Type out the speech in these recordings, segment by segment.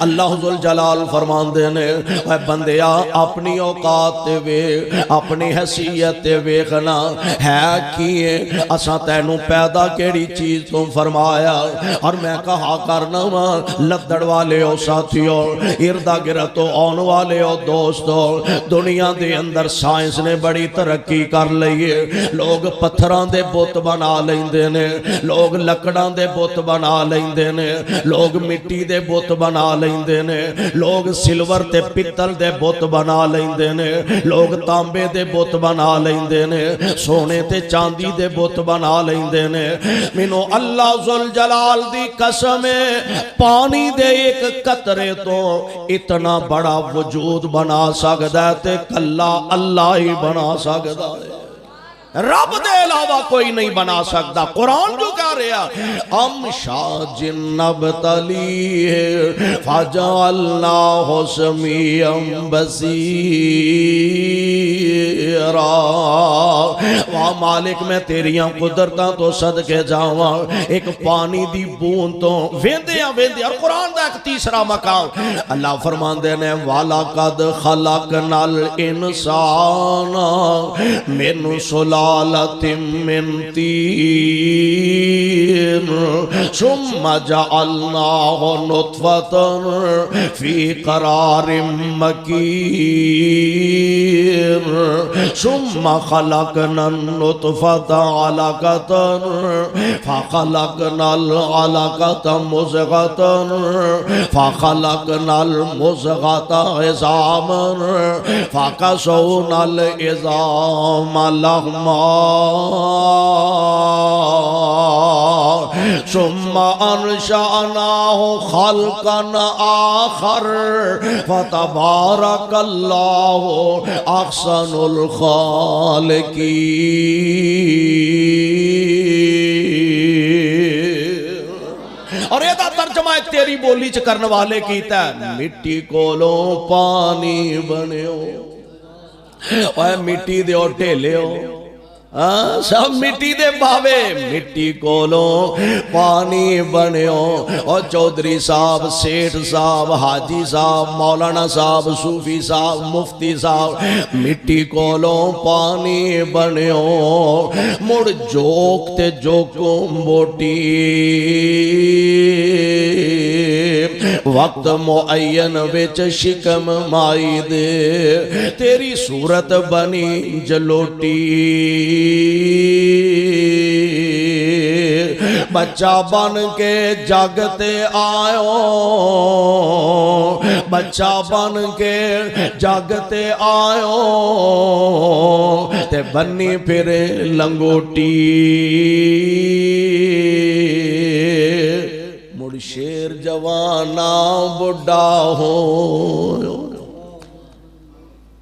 اللہ ذل جلال فرمان دینے اے بندیا اپنی اوقات تے ویکھ اپنی حیثیت تے ویکھنا ہے کیے اساں تینوں پیدا کیڑی چیز تو فرمایا اور میں کہا کرنا لدڑ والے ہو ساتھیو اردا گرتو آن والے ہو دوستو دنیا دے اندر سائنس نے بڑی ترقی کر لئیے لوگ پتھران دے بت بنا لیندے نے لوگ لکڑان دے بت بنا لیندے نے لوگ مٹی دے بت بنا لیندے نے لوگ سلور تے پتل دے بت بنا لیندے نے لوگ تانبے دے بت بنا لیندے نے سونے تے چاندی دے بت بنا لیندے نے منو اللہ ذل جلال دی قسم پانی دے ایک قطرے تو اتنا بڑا وجود بنا سکدا ہے تے کلا اللہ ہی بنا سکدا ہے رب دے علاوہ کوئی نہیں بنا سکتا قرآن جو کہہ رہا ام شاجن نبتلیہ فجعلناہ سمیعا بصیرا واہ مالک میں تیریاں قدرتاں تو صدقے جاواں ایک پانی دی بون تو ویندیاں اور قرآن دا ایک تیسرا مقام اللہ فرمان دینے وَلَقَدْ خَلَقْنَا الْإِنسَانَ مِنْ سُلَالَةٍ من طين ثم جعلناه نطفة في قرار مكين ثم خلقنا النطفة علقة فخلقنا العلقة مزغة فخلقنا المزغة عظاما فكسونا العظام لحما ثم انشأناه خلقا آخر فتبارك الله احسن الخالقين اور یہ دا ترجمہ ایک تیری بولی چ کرنے والے کیتا ہے مٹی کولوں پانی بنیو اوہ مٹی دے اور ٹھیلے ہو سب مٹی دے باوے مٹی کولوں پانی بنیو اور چودھری صاحب سیٹھ صاحب حاجی صاحب مولانا صاحب صوفی صاحب مفتی صاحب مٹی کولوں پانی بنیو مڑ جوک تے جوکوں بوٹی وقت معین وچ شکم مائی دے تیری صورت بنی جلوٹی بچہ بن کے جاگتے آئو بچہ بن کے جاگتے آئو تے بنی پھر لنگوٹی مڑ شیر جوانا بڑھا ہو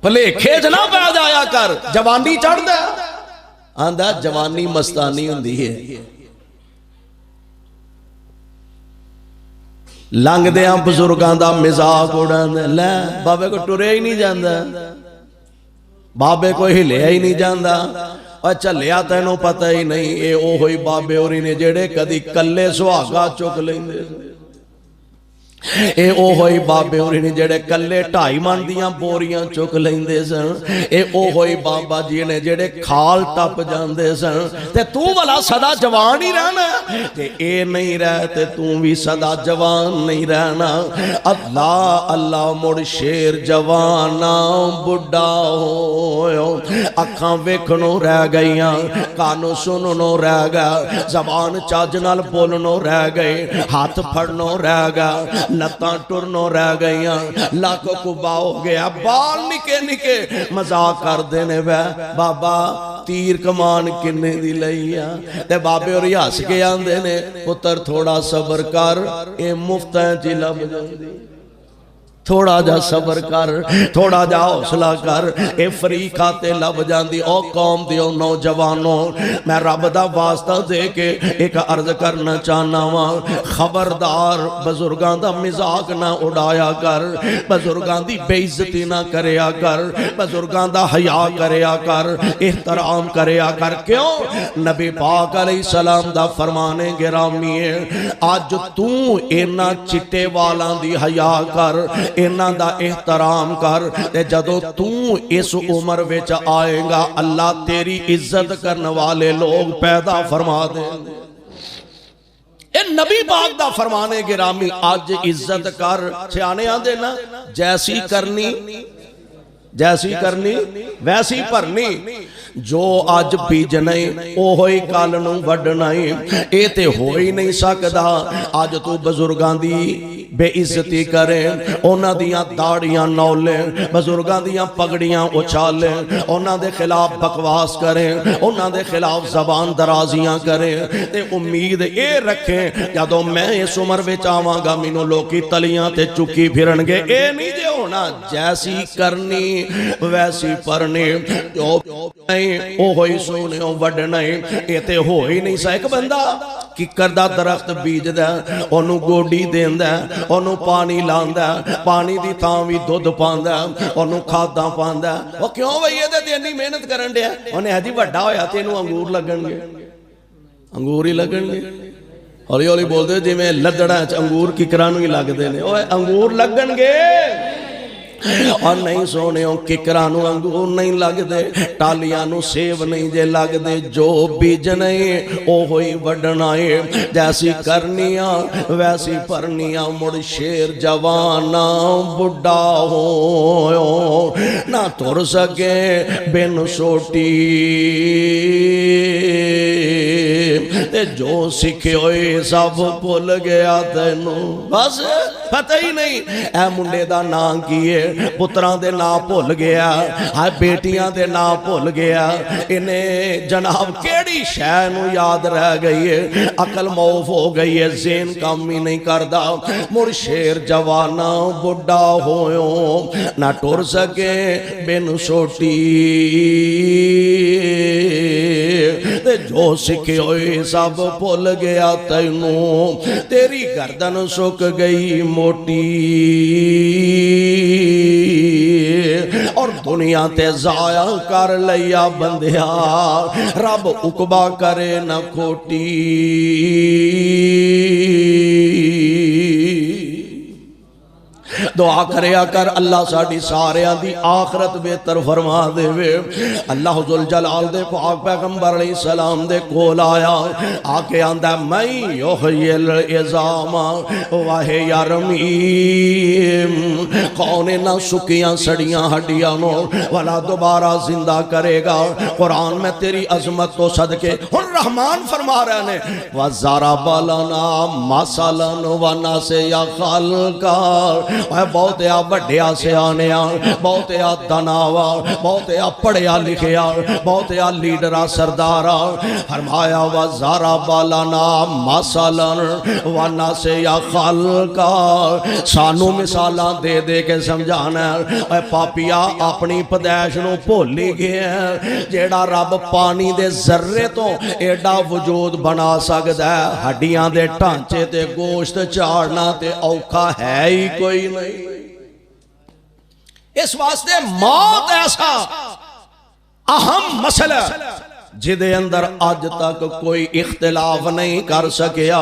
پلے کھیج نہ پہ جایا کر جوانی چڑھ دے آندھا جوانی مستانی ہوندی ہے لنگ دیاں بزرگاں دا مزاق اڑان دے لے بابے کو ٹرے ہی نہیں جاندہ بابے کو ہلیا ہی نہیں جاندہ اچھا لیا تینوں پتہ ہی نہیں اے او ہوئی بابے اور انہیں جڑے کدی کلے سواگا چک لیں دے اے او ہوئی بابے اور انہیں جڑے کلے ٹائی مان دیاں بوریاں چک لیندے سن اے او ہوئی بابا جی نے جڑے کھال ٹپ جاندے سن تے تو والا صدا جوان ہی رہنا تے اے نہیں رہتے تو بھی صدا جوان نہیں رہنا اللہ اللہ مڑ شیر جوانا بڑھا ہو اکھاں ویکھنوں رہ گئیاں کانوں سننوں رہ گیا زبان چاجنال بولنوں رہ گئے ہاتھ پھڑنوں رہ گیا لتاں ٹرنوں رہ گئیاں لاکھوں کبا ہو گیا بال نکے نکے مزاق کر دینے بے بابا تیر کمان کنے دی لئیاں تے بابے اور یاس کے آندے نے پتر تھوڑا صبر کر اے مفتیں جی لب جاندی تھوڑا جا صبر کر، تھوڑا جا حوصلہ کر، اے فریقہ تے لب جاندی او قوم دیو نوجوانوں، میں رب دا واسطہ دے کے ایک عرض کرنا چاہنا ہوا، خبردار بزرگاں دا مزاق نہ اڑایا کر، بزرگاں دی بے عزتی نہ کریا کر، بزرگاں دا حیا کریا کر، احترام کریا کر۔ کیوں؟ نبی پاک علیہ السلام دا فرمانے گرامی ہے، آج تو اینا چٹے والاں دی حیا کر، انہاں دا احترام کر، تے جدو تو اس عمر وچ آئے گا اللہ تیری عزت کرنے والے لوگ پیدا فرما دے۔ اے نبی پاک دا فرمانے گرامی، آج عزت کر، سیانے آن دینا جیسی کرنی ویسی پرنی، جو آج بیج نہیں او ہوئی کالنو وڈ نہیں، اے تے ہوئی نہیں سکدا۔ آج تو بزرگاں دی بے عزتی کرے، اونا دیاں داڑیاں نولے، بزرگاں دیاں پگڑیاں اچھالے، اونا دے خلاف بکواس کریں، اونا دے خلاف زبان درازیاں کریں، تے امید اے رکھیں جدو میں اس عمر وچ آواں گا مینوں لوکی تلیاں تے چکی پھرنگے، اے نہیں جے ہونا جیسی کرنی ویسی پرنی، جو نہیں او ہوئی سونے او وڈ نہیں، اے تے ہوئی نہیں سا۔ ایک بندہ ککر دا درخت بیج دا، انہوں گوڑی دین دا، انہوں پانی لان دا، پانی دی تھاوی دودھ پان دا، انہوں کھادا پان دا، وہ کیوں بھئی یہ دے دینی محنت کرن دیا؟ انہیں ہے جی وڈا ہویا تے انہوں انگور لگن گے، انگور ہی لگن گے، ہولی ہولی بول دے جی میں لدڑا انگور ککرانو ہی لگ دینے، انگور لگن گے، اور نہیں سونے ہوں ککرانو انگور نہیں لگ دے، ٹالیانو سیب نہیں جے لگ دے، جو بیج نہیں او ہوئی وڈنائے، جیسی کرنیاں ویسی پرنیاں، مڑ شیر جوانا بڑھا ہو نہ تر سکے بن سوٹی، تے جو سکھے ہوئے سب بھول گیا تینوں، بس پتہ ہی نہیں اے منڈے دا نام کیے، پتران دے نام بھول گیا، ہاں بیٹیاں دے نام بھول گیا، انہیں جناب کیڑی شے نو یاد رہ گئی ہے، عقل موف ہو گئی ہے، ذہن کام ہی نہیں کردا، مڑ شیر جوانا بڑھا ہویوں نہ ٹر سکے بن سوٹی، تے جو سکھے ہوئے سب بھول گیا تینوں، تیری گردن سک گئی موٹی، اور دنیا تے ضائع کر لیا بندیا، رب عقبہ کرے نہ کھوٹی۔ دعا کریا کر اللہ ساڑی ساریاں دی آخرت بہتر فرما دے وے۔ اللہ ذوالجلال دے پاک پیغمبر علیہ السلام دے کول آیا، آکے آندہ میں یحیی العظام وہی یرمیم، کون نہ سکیاں سڑیاں ہڈیاں نو والا دوبارہ زندہ کرے گا۔ قرآن میں تیری عظمت تو صدقے ہن رحمان فرما رہے ہیں، وَضَرَبَ لَنَا مَثَلًا وَنَسِيَ خَلْقًا، بہت یا وڈیا سے آنیا، بہت یا دناوا، بہت یا پڑھیا لکھیا، بہت یا لیڈرہ سردارہ، فرمایا وَضَرَبَ لَنَا مَثَلًا وَنَسِيَ خَلْقًا، سانو مثالاں دے دے کے سمجھانا ہے۔ اے پاپیا اپنی پدیش نو بھولی گیا، جیڑا رب پانی دے ذرے تو ایڈا وجود بنا سکتا ہے، ہڈیاں دے ٹانچے تے گوشت چاڑنا تے اوکھا ہے ہی کوئی نہیں۔ اس واسطے موت ایسا اہم مسئلہ جدے اندر آج تک کوئی اختلاف نہیں کر سکیا،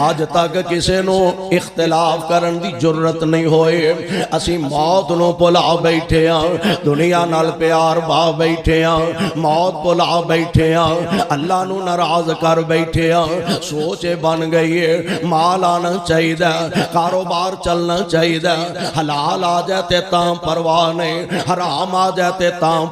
آج تک کسے نو اختلاف کرن دی جرت نہیں ہوئے، اسی موت نو پلا بیٹھے ہیں، دنیا نال پیار با بیٹھے ہیں، موت پلا بیٹھے ہیں، اللہ نو ناراض کر بیٹھے ہیں، سوچے بن گئی ہے، مال آنا چاہیے، کاروبار چلنا چاہیے، حلال آ جاتے تاں پرواہ نہیں، حرام آ جاتے تاں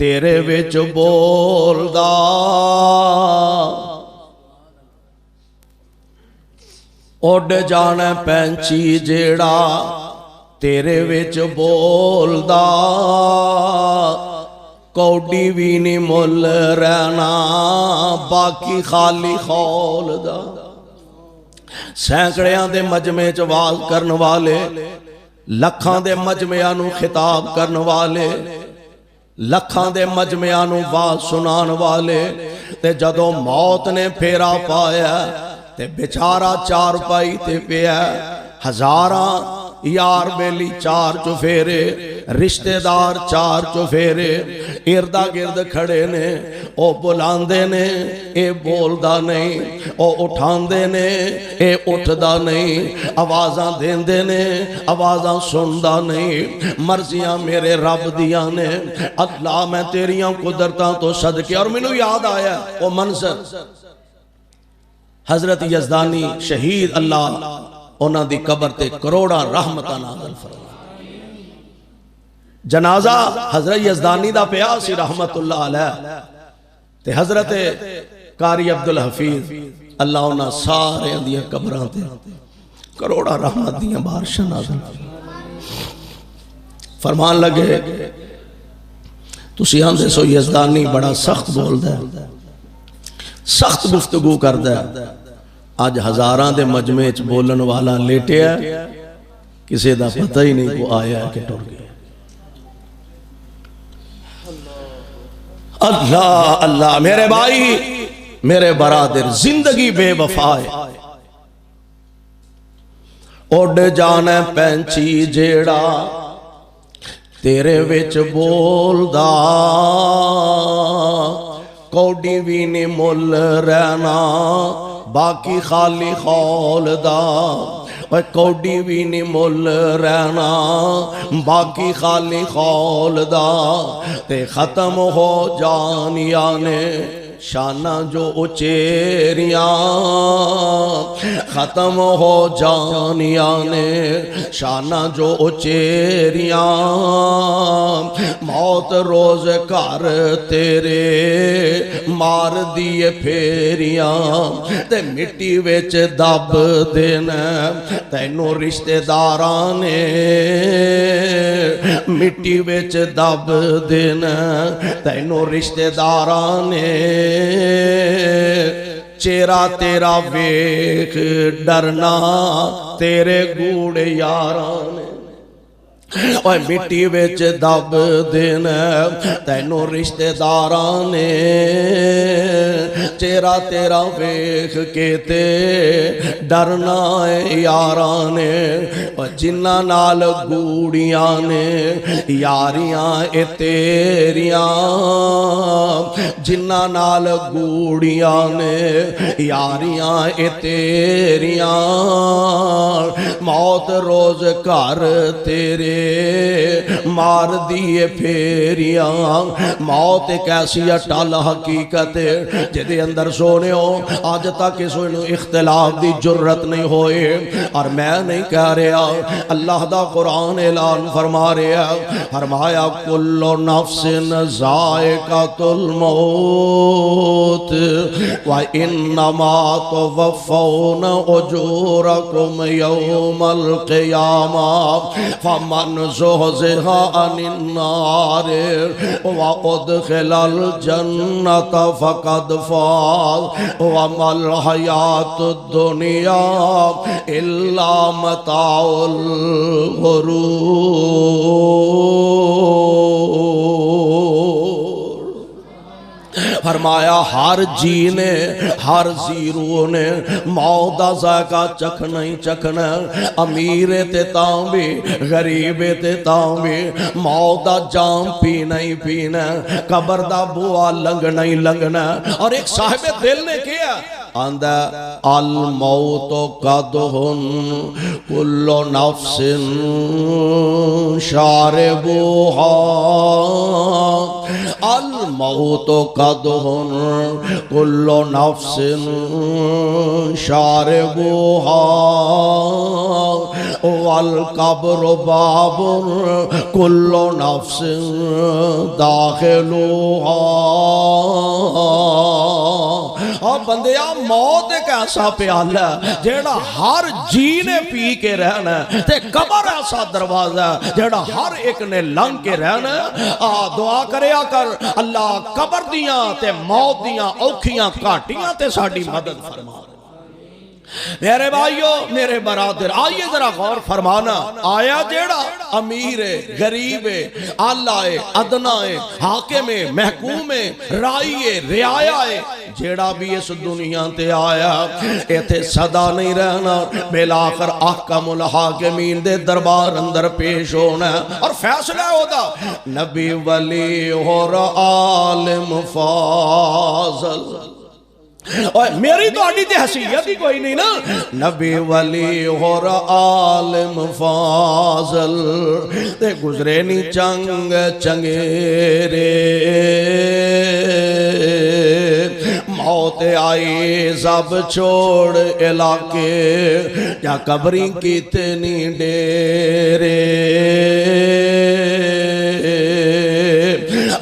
تیرے وچ بولدا اڈ جانا پینچی جیڑا تیرے وچ بولدا کوڈی بھی نہیں مل رہنا باقی خالی خول دا سینکڑیاں دے مجمع چ واز کرن والے لکھاں دے مجمعاں نو خطاب کرن والے لکھاں دے مجمعاں نو واز سنان والے تے جدوں موت نے پھیرا پایا تے بیچارہ چار پائی تے پیا ہزاراں یار بیلی چار چفیرے رشتہ دار چار چفیرے اردہ گرد کھڑے نے او بلاندے نے اے بولدا نہیں او اٹھاندے نے اے اٹھدا نہیں آوازاں دیندے نے آوازاں سندا نہیں مرضیاں میرے رب دیاں نے اللہ میں تیریاں قدرتاں تو صدقے اور مینوں یاد آیا او منظر حضرت یزدانی شہید اللہ انہاں دی قبر تے کروڑاں رحمتاں نازل فرما جنازہ حضرت یزدانی دا پیا سی رحمت اللہ علیہ تے حضرت قاری عبدالحفیظ اللہ انہاں سارے اندیاں قبراں تے کروڑاں رحمت دیاں بارشاں نازل فرمان لگے تسی آندے سو یزدانی بڑا سخت بولدا ہے سخت گفتگو کردا ہے آج ہزاراں دے مجمع چ بولن والا لیٹیا کسے دا پتہ ہی نہیں کو آیا کہ ٹر گیا اللہ اللہ میرے بھائی میرے برادر زندگی بے وفا ہے اڈ جانا پینچی جیڑا تیرے وچ بولدا کوڈی بھی نہیں مل رہنا باقی خالی خول دا کوڈی بھی نہیں مل رہنا باقی خالی خول دا تے ختم ہو جانیاں نے شانہ جو اچیریاں ختم ہو جانیاں نے شانہ جو اچیریاں موت روز کر تیرے مار دیے پھیریاں تے مٹی وچ دب دینا تینوں رشتہ داران نے مٹی وچ دب دینا تینوں رشتہ داران نے چہرہ تیرا ویکھ ڈرنا تیرے گوڑے یاران اوہ مٹی وچ دب دینا تینوں رشتہ داران نے چہرہ تیرا ویکھ کے تے ڈرنا ہے یاران نے جنہ نال گوڑیاں نے یاریاں اے تیریاں جنہ نال گوڑیاں نے یاریاں اے تیریاں موت روز کر تیرے مار دیے پھیریاں موت ایک ایسی اٹل حقیقت ہے جدے اندر سونے ہو آج تک اس اختلاف دی جرت نہیں ہوئے اور میں نہیں کہہ رہا اللہ دا قرآن اعلان فرما رہا فرمایا کل نفس ذائقۃ الموت وانما توفون اجورکم یوم القیامہ فمن زحزح عن النار وادخل الجنۃ فقد فاز وما الحیاۃ الدنیا الا متاع الغرور فرمایا ہر جی نے ہر زیرو نے موت دا ذائقہ چکھنا ہی چکھنا امیر تے تاں بھی غریب تے تاں بھی موت دا جام پینا ہی پینا قبر دا بوا لنگنا ہی لنگنا اور ایک صاحب دل نے کیا آندہ الموت قدہن کل نفس شاربوہا الموت قدہن کل نفس شاربوہا والقبر باب کل نفس داخلوہا. اور بندیا موت ایک ایسا پیالہ ہے جیڑا ہر جی نے پی کے رہنا ہے، تے قبر ایسا دروازہ ہے جیڑا ہر ایک نے لنگ کے رہنا ہے. دعا کریا کر اللہ قبر دیاں تے موت دیاں اوکھیاں کاٹیاں تے ساڑی مدد فرما. میرے بھائیو میرے برادر آئیے ذرا غور فرمانا. آیا جیڑا امیر ہے، غریب ہے، آلہ ہے، ادنا ہے، حاکم ہے، محکوم ہے، رائی ہے، رعایا ہے، جیڑا بھی اس دنیا تے آیا ایتھے صدا نہیں رہنا، بلاخر احکم الحاکمین دے دربار اندر پیش ہونا اور فیصلہ ہوتا. نبی ولی اور عالم فاضل. میری تو آڈی تے حسیت ہی کوئی نہیں نا. نبی ولی اور عالم فاضل تے گزرے نہیں چنگ چنگیرے. موت آئی سب چھوڑ علاقے یا قبری کتنی ڈیرے.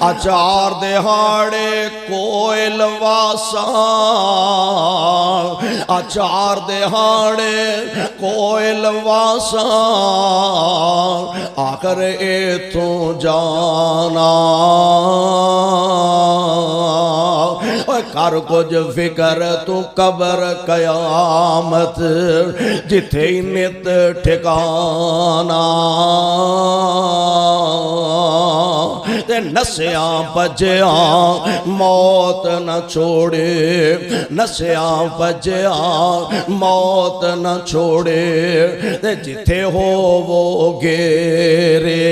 اچار دہاڑے کوئل واساں، اچار دہاڑے کوئل واساں، آخر ایتھوں جانا. کر کچھ فکر تو قبر قیامت جتھے نت ٹھکانا. نسیاں بجیاں موت نہ چھوڑے، نسیاں بجیاں موت نہ چھوڑے، جتھے ہو وہ گیرے.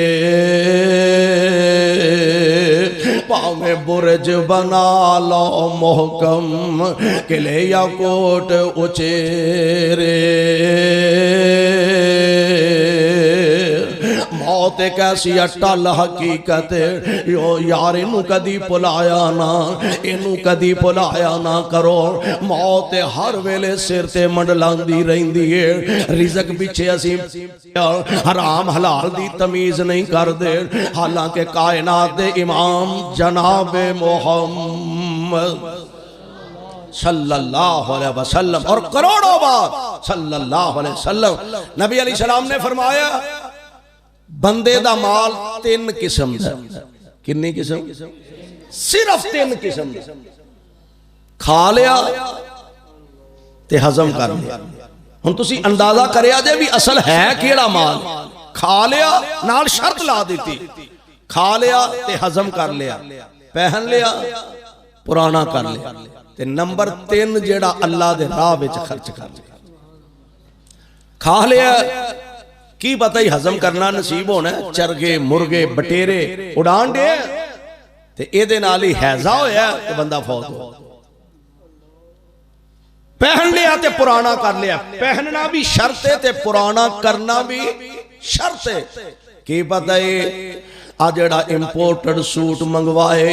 پاویں برج بنا لو محکم قلعے یا کوٹ اچیرے. موت ایک ایسی اٹل حقیقت ہے یار انہوں کدی پلایا نہ، انہوں کدی پلایا نہ کرو. موت ہر ویلے سر تے منڈلان دی رہن دیئے. رزق بچھے اسی حرام حلال دی تمیز نہیں کر دے، حالانکہ کائنات دے امام جناب محمد صلی اللہ علیہ وسلم اور کروڑوں بار صلی اللہ علیہ وسلم نبی علیہ السلام نے فرمایا بندے دا مال 3 قسم دا. کنی قسم؟ صرف 3 قسم دا. کھا لیا تے ہضم کر لیا. ہن تسی اندازہ کریا جے بھی اصل ہے کیڑا مال. کھا لیا نال شرط لا دیتی، کھا لیا تے ہضم کر لیا، پہن لیا پرانا کر لیا، تے نمبر 3 جیڑا اللہ دے راہ وچ خرچ کر لیا. کھا لیا کی پتہ ہی ہضم کرنا نصیب ہونا ہے، چرگے مرگے بٹیرے اڑان دے تے اے دے نال ہی حیضہ ہویا تے بندہ فوت ہو. پہن لیا تے پرانا کر لیا، پہننا بھی شرط ہے تے پرانا کرنا بھی شرط ہے. کی پتہ ہے آجڑا امپورٹڈ سوٹ منگوائے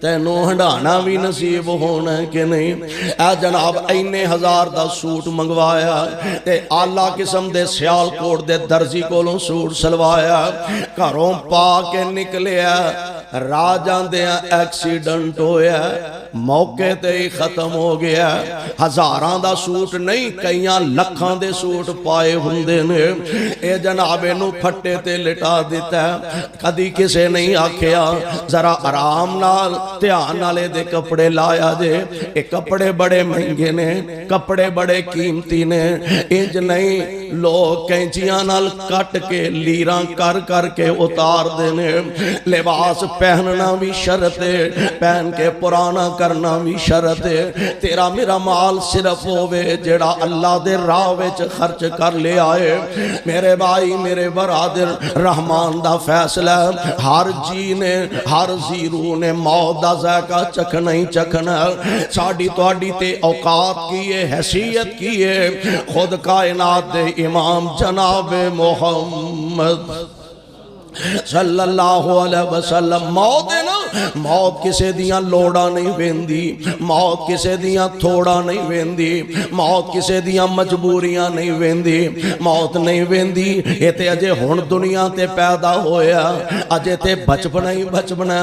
تینوں ہنڈانا بھی نصیب ہونا ہے کہ نہیں. اے جناب اینے ہزار دا سوٹ منگوایا تے آلہ قسم دے سیال کوٹ دے درزی کولوں سوٹ سلوایا، گھروں پا کے نکلیا، راجاں دیا ایکسیڈنٹ ہویا، موقع تے ہی ختم ہو گیا. ہزاراں دا سوٹ نہیں کئیاں لکھاں دے سوٹ پائے ہوندے نے. اے جناب انہوں پھٹے تے لٹا دیتا ہے. کدی کسے نہیں آکھیا ذرا آرام نال دھیان نالے دے کپڑے لایا دے. اے کپڑے بڑے مہنگے نے، کپڑے بڑے قیمتی نے. انج نہیں لوگ کینچیاں نال کٹ کے لیراں کر کر کے اتار دینے. لباس پہننا بھی شرط ہے، پہن کے پرانا کرنا بھی شرط ہے. تیرا میرا مال صرف ہوئے جڑا اللہ دے راہ وچ خرچ کر لے آئے. میرے بھائی میرے برادر رحمان دا فیصلہ ہر جی نے ہر زیرو نے موت دا ذائقہ چکھنا ہی چکھنا. ساڑی توڑی تے اوقات کیے حیثیت کیے خود کائنات دے امام جناب محمد صلی اللہ علیہ وسلم. موت ہے نا موت کسے دیاں لوڑا نہیں ویندی، موت کسے دیاں تھوڑا نہیں ویندی، موت کسے دیاں مجبوریاں نہیں ویندی، موت نہیں ویندی۔ اے تے اجے ہن دنیا تے پیدا ہویا، اجے تے بچپنا ہی بچپنا،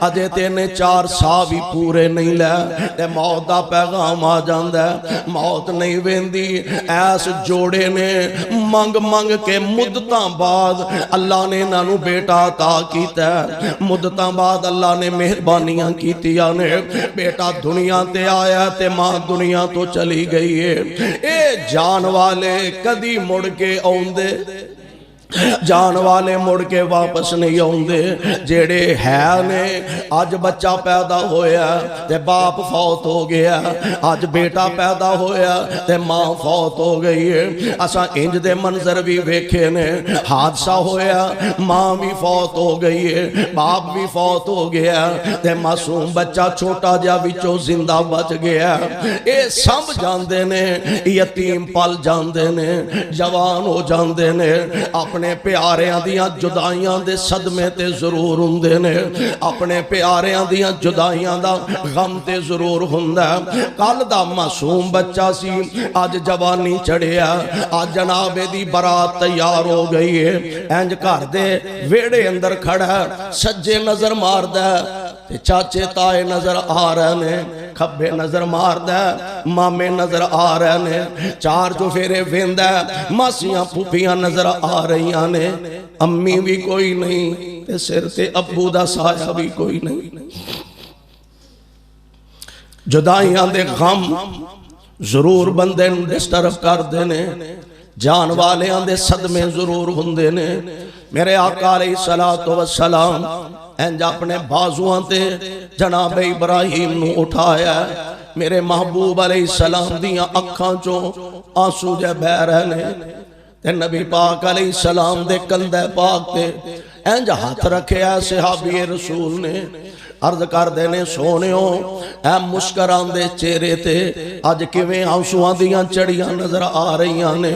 اجے تے نے 4 سال بھی پورے نہیں لے تے موت دا پیغام آ جاندا ہے۔ موت نہیں ویندی۔ ایس جوڑے نے منگ منگ کے مدتاں بعد اللہ نے انہاں نوں بیٹا عطا کیتا ہے، مدتاں بعد اللہ نے مہربانیاں کیتیاں نے، بیٹا دنیا تے آیا تے ماں دنیا تو چلی گئی ہے۔ اے جان والے کدی مڑ کے آوندے، جان والے مڑ کے واپس نہیں آوندے۔ جیڑے ہے نے آج بچہ پیدا ہویا تے باپ فوت ہو گیا، آج بیٹا پیدا ہویا تے ماں فوت ہو گئی ہے۔ اساں انج دے منظر بھی ویکھے نے، حادثہ ہویا ماں بھی فوت ہو گئی ہے، باپ بھی فوت ہو گیا تے معصوم بچہ چھوٹا جا وچوں زندہ بچ گیا۔ اے سب جاندے نے یتیم پل جاندے نے، جوان ہو جاندے نے، اپنے پیاریاں دیاں جدائیاں دے صدمے تے ضرور ہوندے نے، اپنے پیاریاں دیاں جدائیاں دا غم تے ضرور ہوندا ہے۔ کل دا معصوم بچہ سی، آج جوانی چڑھیا، آج جناب دی برات تیار ہو گئی ہے، انج گھر دے ویڑے اندر کھڑا ہے، سجے نظر ماردا ہے، چاچے تائے نظر آ رہے نے، کھبے نظر ماردا ہے، مامے نظر آ رہے نے، 4 جو پھیرے ویندا ہے، ماسیاں پھوپھیاں نظر آ رہی نے، امی بھی کوئی نہیں تے سر تے ابو دا سایہ بھی کوئی نہیں۔ جدائیاں دے غم ضرور بندے نوں ڈسٹرب کر دینے، جان والیاں دے صدمے ضرور ہوندے نے۔ میرے آقا علیہ السلام انج اپنے بازواں تے جناب ابراہیم نو اٹھایا، میرے محبوب علیہ السلام دیاں اکھاں چوں آنسو جے بہ رہے نے تے نبی پاک علیہ السلام دے کندھے پاک تے انج ہاتھ رکھیا صحابی رسول نے، عرض کر دینے سونیوں اے مسکران دے چہرے تے آج کیویں آنسوਆਂ دیاں چڑیاں نظر آ رہیاں نے۔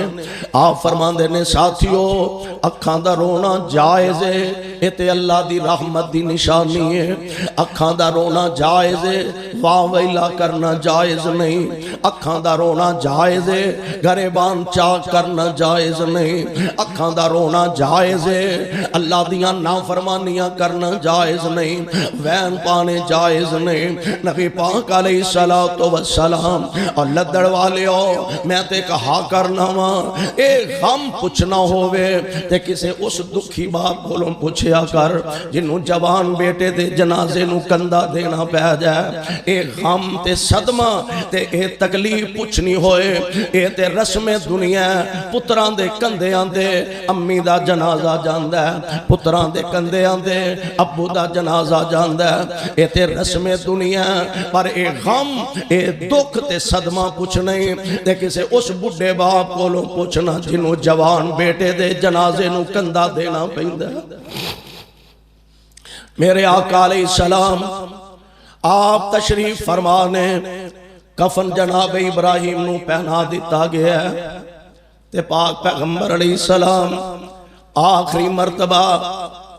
آپ فرماندے نے ساتھیو اکھاں دا رونا جائز ہے، اے تے اللہ دی رحمت دی نشانی ہے۔ اکھاں دا رونا جائز ہے، واہ ویلا کرنا جائز نہیں۔ اکھاں دا رونا جائز ہے، گریبان چاک کرنا جائز نہیں۔ اکھاں دا رونا جائز ہے، اللہ دیاں نافرمانیاں کرنا جائز نہیں، وین پانے جائز نہیں۔ نبی پاک علیہ السلام اور لدڑ والیو میں تے کہا کرنا ماں اے غم پوچھنا ہوئے تے کسے اس دکھی باپ کولوں پوچھیا کر جنہوں جوان بیٹے دے جنازے نو کندہ دینا پہ جائے۔ اے غم تے صدمہ تے اے تکلیف پوچھنی ہوئے، اے تے رسم دنیا پتران دے کندے آندے امی دا جنازہ جاندہ ہے، پتران دے کندے آندے ابو دا جنازہ جاندہ ہے، اے تے رسم دنیا پر اے غم اے دکھ تے صدمہ پوچھنے تے کسے اس بڑھے باپ کولوں پوچھنا جنہوں جوان بیٹے دے جنازے نو کندہ دینا پہندہ۔ میرے آقا علیہ السلام آپ تشریف فرمانے، کفن جناب ابراہیم نو پہنا دیتا گیا ہے تے پاک پیغمبر علیہ السلام آخری مرتبہ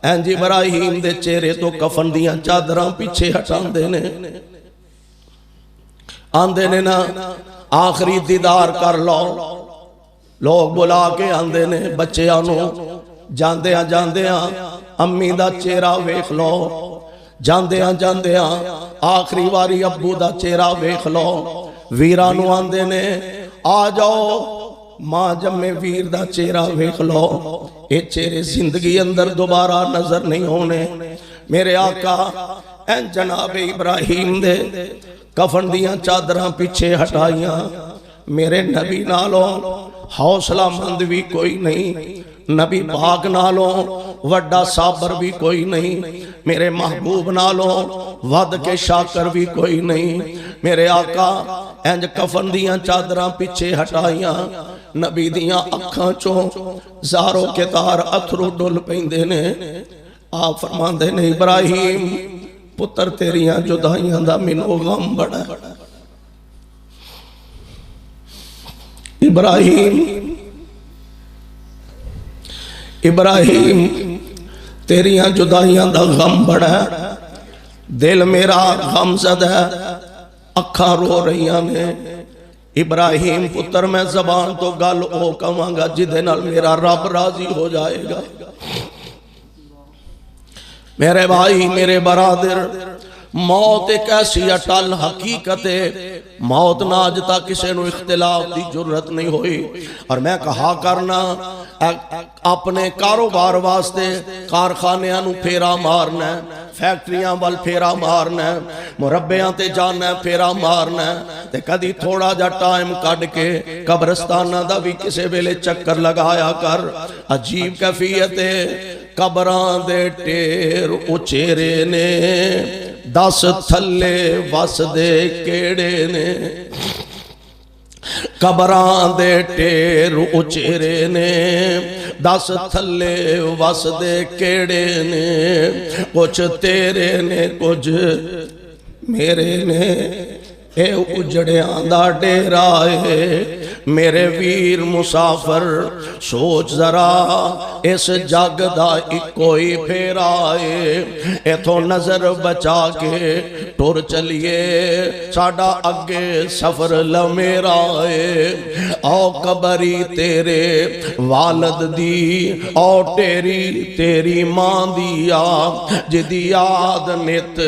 اینج ابراہیم دے چہرے تو کفن دیاں چادراں پیچھے ہٹان دینے آندے نے نا آخری دیدار کر لو، لوگ بلا کے آندے نے بچے آنو جاندیاں امی دا چہرہ ویکھ لو، جاندیاں آخری واری ابو دا چہرہ ویکھ لو، ویرانو آندے نے آ جاؤ ماں جمے ویر دا چہرہ ویکھ لو، اے چہرے زندگی اندر دوبارہ نظر نہیں ہونے۔ میرے آقا این جناب ابراہیم دے کفن دیاں چادراں پیچھے ہٹائیاں، میرے نبی نالوں حوصلہ مند بھی کوئی نہیں، نبی پاک نالوں وڈا صابر بھی کوئی نہیں، میرے محبوب نالوں ود کے شاکر بھی کوئی نہیں۔ میرے آقا انج کفن دیاں چادراں پیچھے ہٹائیاں، نبی دیاں اکھاں چوں زارو کے تار اتھرو ڈل پیندے نے۔ آپ فرماندے نے ابراہیم پتر تیریاں جدائیاں دا منو غم بڑا، ابراہیم تیریاں جدائیاں دا غم بڑا، دل میرا غمزدہ ہے، اکھاں رو رہیاں نے۔ ابراہیم پتر میں زبان تو گل او کہاں گا جدے نال میرا رب راضی ہو جائے گا۔ میرے بھائی میرے برادر، موت ایک ایسی اٹل حقیقت ہے، موت نہ آج تک کسی نو اختلاف دی جرت نہیں ہوئی۔ اور میں کہا کرنا اپنے کاروبار واسطے کارخانیاں نو پھیرا مارنا ہے، فیکٹریاں وال پھیرا مارنا ہے، مربیاں تے جانا ہے پھیرا مارنا ہے، تے کدی تھوڑا جا ٹائم کڈ کے قبرستانہ دا بھی کسے ویلے چکر لگایا کر۔ عجیب کیفیت ہے، قبراں دے ٹیر اچیرے نے، 10 تھلے وس دے کیڑے نے۔ قبراں دے ٹیر اچیرے نے، 10 تھلے وس دے کیڑے نے۔ کچھ تیرے نے کچھ میرے نے، اے اجڑیاں دا ڈیرا ہے۔ میرے ویر مسافر سوچ ذرا، اس جگ دا کوئی پھیرا ہے۔ ایتھوں نظر بچا کے ٹر چلیے، ساڈا اگے سفر لمیرا ہے۔ او قبری تیرے والد دی، او تیری ماں دیا، جدی یاد نت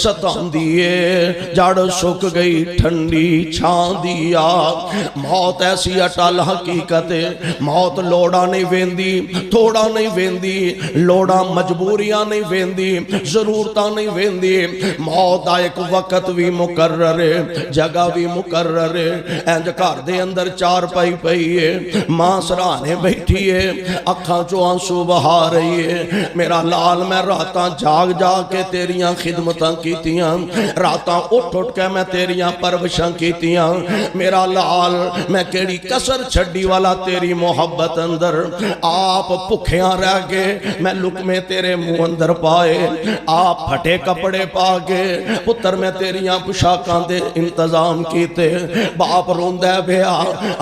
ستاندیے، جڑ سک گئی ٹھنڈی چھان دیا۔ موت ایسی اٹل حقیقت ہے، موت لوڑا نہیں ویندی، تھوڑا نہیں ویندی، لوڑا مجبوریاں نہیں ویندی، ضرورتاں نہیں ویندی۔ موت دا ایک وقت بھی مقرر ہے، جگہ بھی مقرر ہے۔ انج گھر دے اندر چار پائی پئی ہے، ماں سرانے بیٹھی ہے، اکھاں چوں آنسو بہا رہی ہے۔ میرا لال میں راتاں جاگ جاگ کے تیریاں خدمتاں کیتیاں، راتاں اٹھ اٹھ کے میں تیریاں پرورشاں کیتیاں۔ میرا لال میں کیڑی کسر چھڈی والا تیری محبت اندر، آپ بھکھیاں رہ گئے، میں لقمے تیرے منہ اندر پائے، آپ پھٹے کپڑے پا کے پتر میں تیریاں پوشاکاں دے انتظام کیتے۔ باپ روندہ بیا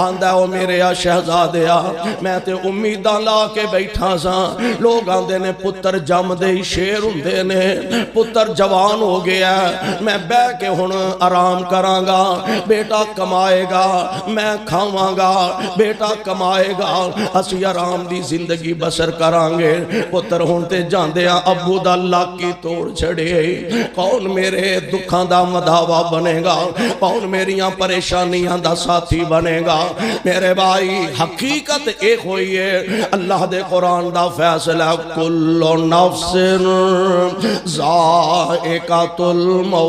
آندہ او میرے شہزادیا، میں تے امیداں لا کے بیٹھا سا۔ لوگ آندے نے پتر جم دے شیر ہوندے نے، پتر جوان ہو گیا، میں بے کے ہن آرام کراں گا، بیٹا کمائے گا، میں کھاواں گا، بیٹا کمائے گا، اسی آرام دی زندگی بسر کران گے۔ پتر ہن تے جاندیاں ابو دا لاکی توڑ چھڑے، کون میرے دکھاں دا مداوا بنے گا، کون میریاں پریشانیاں دا ساتھی بنے گا۔ میرے بھائی حقیقت ایک ہوئی ہے، اللہ دے قرآن دا فیصلہ، کل نفس ذائقۃ الموت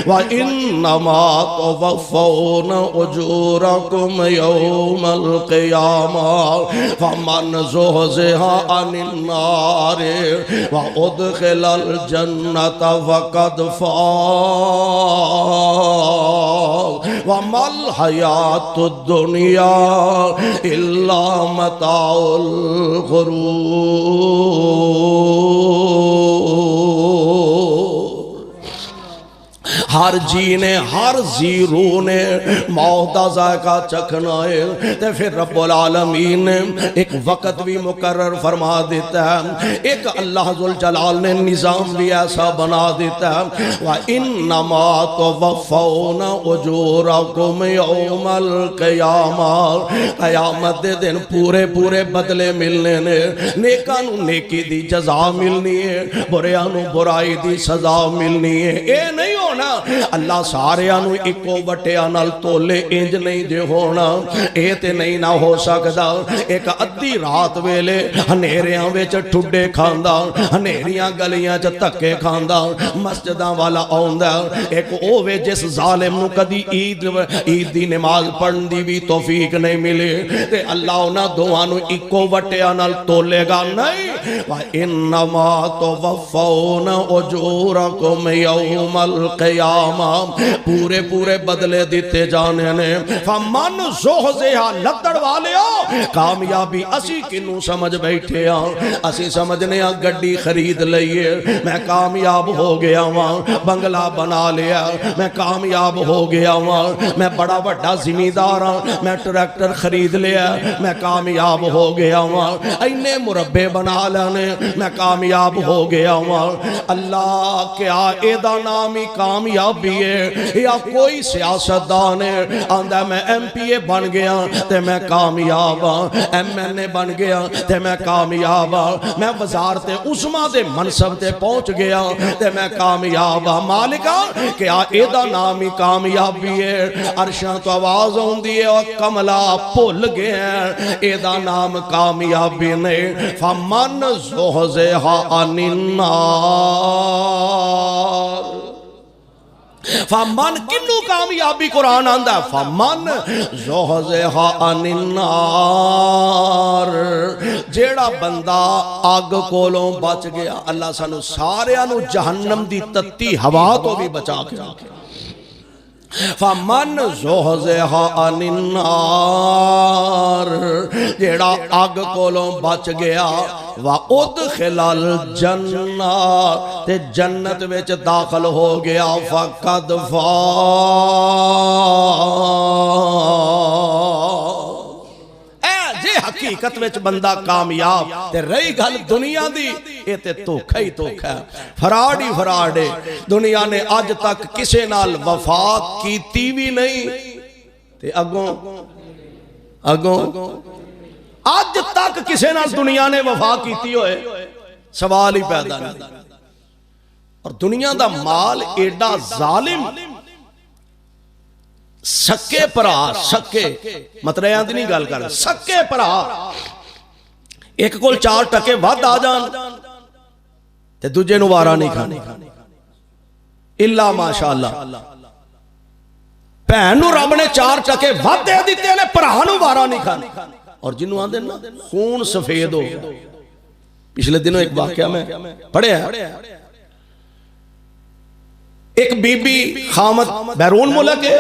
وَإِنَّمَا تُوَفَّوْنَ أُجُورَكُمْ يَوْمَ الْقِيَامَةِ فَمَنْ زُحْزِحَ عَنِ النَّارِ وَأُدْخِلَ الْجَنَّةَ فَقَدْ فَازَ وَمَا الْحَيَاةُ الدُّنْيَا إِلَّا مَتَاعُ الْغُرُورِ۔ ہر جی نے، ہر زی روح نے موت دا ذائقہ چکھنا ہے، تے پھر رب العالمین نے ایک وقت بھی مقرر فرما دیتا ہے، ایک اللہ ذوالجلال نے نظام بھی ایسا بنا دیتا ہے، وَإِنَّمَا تُوَفَّوْنَ أُجُورَكُمْ يَوْمَ الْقِيَامَةِ، قیامت دے دن پورے پورے بدلے ملنے نے، نیکاں نو نیکی دی جزا ملنی ہے، بریاں نو برائی دی سزا ملنی ہے۔ اے نہیں ہونا اللہ سارے آنو ایکو بٹیا نال تولے انج نہیں دے ہونا، اے تے نہیں نہ ہو سکدا۔ ایک ادھی رات ویلے ہنیریاں ویچ ٹھڈے کھاندا، ہنیریاں گلیاں چ تکے کھاندا، مسجداں والا آوندا، ایک اوے جس ظالم نو کدی عید دی نماز پڑھن دی بھی توفیق نہیں ملے، تے اللہ انہاں دوواں نو ایکو بٹیا نال تولے گا نہیں۔ وَإِنَّمَا تُوَفَّوْنَ أُجُورَكُمْ يَوْمَ الْقِيَامَةِ انعام پورے پورے بدلے دیتے جانے نے فمن زحزح لدڑ والیو کامیابی اسی کنوں سمجھ بیٹھے ہاں اسی سمجھنے ہاں گڈی خرید لئیے میں کامیاب ہو گیا ہاں بنگلہ بنا لیا میں کامیاب ہو گیا ہاں میں بڑا بڑا زمیندار ہاں میں ٹریکٹر خرید لیا میں کامیاب ہو گیا ہاں اینے مربع بنا لینے میں کامیاب ہو گیا ہاں اللہ کیا ایدہ نامی کامیابی ہے یا کوئی سیاستدان ہے آندہ میں ایم پی اے بن گیا تے میں کامیاب ہاں ایم این اے بن گیا تے میں کامیاب ہاں میں وزارت عظمیٰ دے منصب تے پہنچ گیا تے میں کامیاب ہاں مالکہ کیا ایدہ نامی کامیابی ہے عرشاں تو آواز ہوندی ہے اور کملہ پھول گئے ہیں ایدہ نام کامیابی نے فمن زحزح عن النار فمن کنو کامیابی قرآن آندہ فمن زحزح عن النار جیڑا بندہ آگ کولوں بچ گیا اللہ سانو سارے آنو جہنم دی تتی ہوا تو بھی بچا کے فمن زحزح عن النار جیڑا آگ کولوں بچ گیا وَأُدْخِلَ الْجَنَّةِ تے جنت وچ داخل ہو گیا فَقَدْ فَازَ جے حقیقت وچ بندہ کامیاب تے رہی گل دنیا دی اے تے توکھا ہی توکھا فراڈ ہی فراڈ ہے دنیا نے آج تک کسے نال وفا کیتی بھی نہیں تے اگوں آج تک کسے نال دنیا نے وفا کیتی ہوئے سوال ہی پیدا نہیں اور دنیا دا مال ایڈا ظالم سکے پرا سکے مطرحیاں دی نہیں گل کر سکے پرا ایک کول 4 ٹکے ود آ جان تے دوجے نو وارا نہیں کھانے اللہ ماشاءاللہ بہن نو رب نے 4 ٹکے ود دے دیتے نے پرا نو وارا نہیں کھانے اور جنہوں آندے نا خون سفید ہو پچھلے دنوں ایک واقعہ میں پڑھے ہیں ایک بی بی خامد بیرون ملک ہے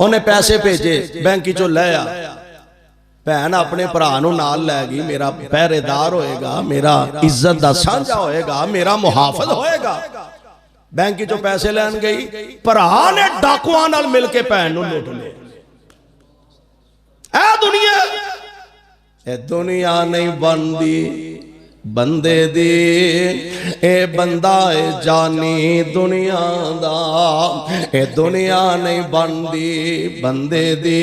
انہیں پیسے بھیجے بینکی چو لیا بہن اپنے پرانو نال لے گی میرا پہرے دار ہوئے گا میرا عزت دا سانجا ہوئے گا میرا محافظ ہوئے گا بینکی چو پیسے لین گئی پرانے ڈاکوان نال مل کے بہن نو لوٹ لے اے دنیا نہیں بندی بندے دی اے بندہ اے جانی دنیا دا اے دنیا نہیں بندی بندے دی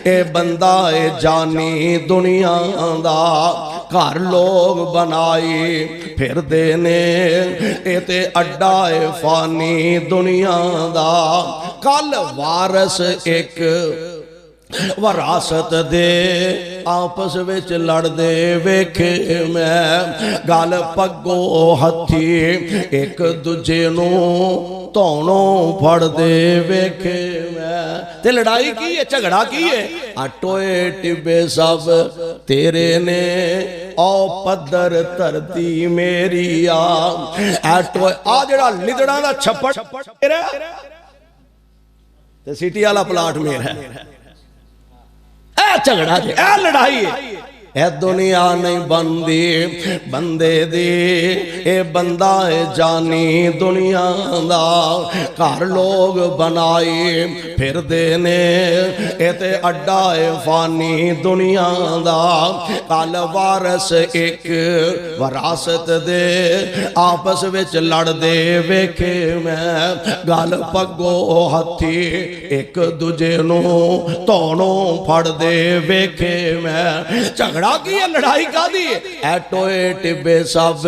اے بندہ اے جانی دنیا دا گھر لوگ بنائی پھر دینے اے تے اڈا اے فانی دنیا دا کل وارث ایک وراثت دے آپس وچ لڑ دے ویکھے میں گال پگو ہتھی ایک دوجے نو تونوں پھڑ دے ویکھے میں تے لڑائی کی ہے جھگڑا کی ہے اٹوئے ٹبے سب تیرے نے او پدر ترتی میری اٹوئے جڑا لدڑاں دا چھپڑ میرا تے سٹی والا پلاٹ میرا ہے جھگڑا جے اے لڑائی ہے اے دنیا نہیں بندی بندے دی اے بندہ اے جانی دنیا دا گھر لوگ بنائی پھر دینے اے تے اڈا اے فانی دنیا دا کل وارث ایک وراثت دے آپس وچ لڑ دے ویکھے میں گل پگو ہتھی ایک دوجے نو تونوں پھڑ دے ویکھے میں جھگڑا کی ہے لڑائی کا دی ایٹوئے ٹبے سب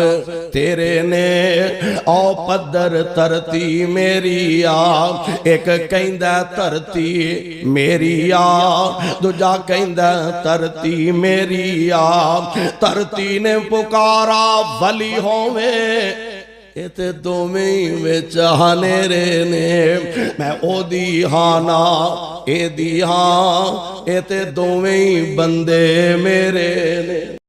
تیرے نے او پدر ترتی میری ایک کہندہ ترتی میری دوجا کہندہ ترتی میری ترتی نے پکارا ولی ہوئے ایتے دومیں میں چاہنے رہنے میں او دی ہانا اے دی ہاں ایتے دومیں بندے میرے نے